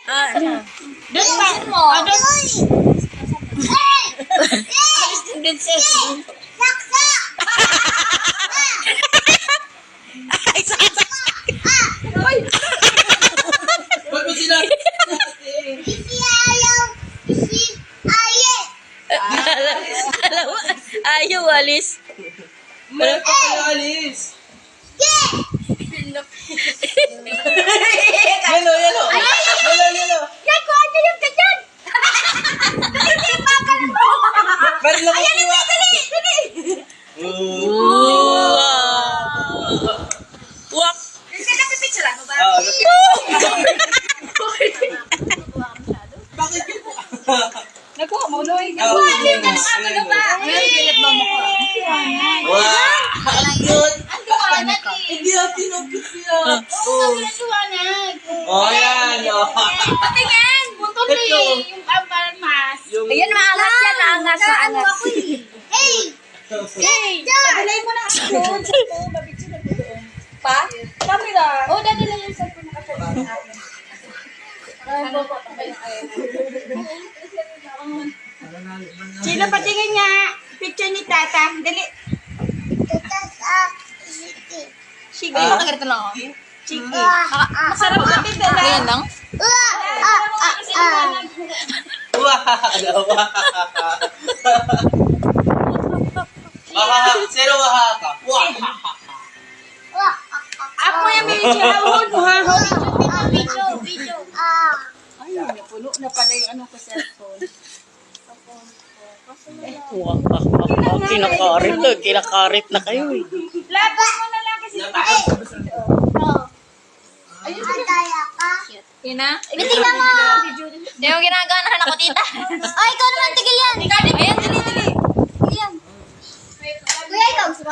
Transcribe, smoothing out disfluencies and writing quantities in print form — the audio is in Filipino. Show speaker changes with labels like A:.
A: Doon pa. Doon. Doon siya.
B: Ay, saksak.
C: Ba't mo sila?
B: Ayaw, alis.
C: Ba't ka kayo alis? Yelo, yelo. Yelo, yelo.
A: Yan ko, ano yung ganyan? Hindi, bakal mo.
C: Meron lang
A: Ayan,
C: kukuha.
A: dali, dali.
B: Wak.
A: Hindi na pipicturean mo ba?
C: Bakit yun?
A: Nakuha mo, Noy.
C: Ah,
A: Nakuha, hindi
C: okay.
A: ka nakakalo ba? Pilit mo mo ko.
C: Wow! Ang cute!
A: Ang liwanag eh.
C: Hindi ako tinupit niya.
A: Oo, ang liwanag.
C: Oh, yan. Oh.
A: Patingin, butol eh. Yung parang mas.
B: Ayan, maangas yan. Maangas, maangas.
A: Hey! Hey! Dadalay mo na ako. Pa? Camera. Oo, dadalay yung cellphone na kasi sa akin. Sino patingin nga? Picture ni Tata. Dali. Sige.
B: Makagarito lang ako.
A: Sige. Masarap ka din dala.
B: Ganyan lang?
C: Zero wahaka.
A: Ako yung medyo hahon mo hahon. Video. Ay, napuno na pala yung ano ko cellphone.
B: Kinakarit na kayo eh.
A: Laban mo na lang kasi. Ayun
B: Ina?
A: Tingnan mo.
B: Hindi mo ginaganahan ako, tita.
A: Ay, ikaw naman, tingin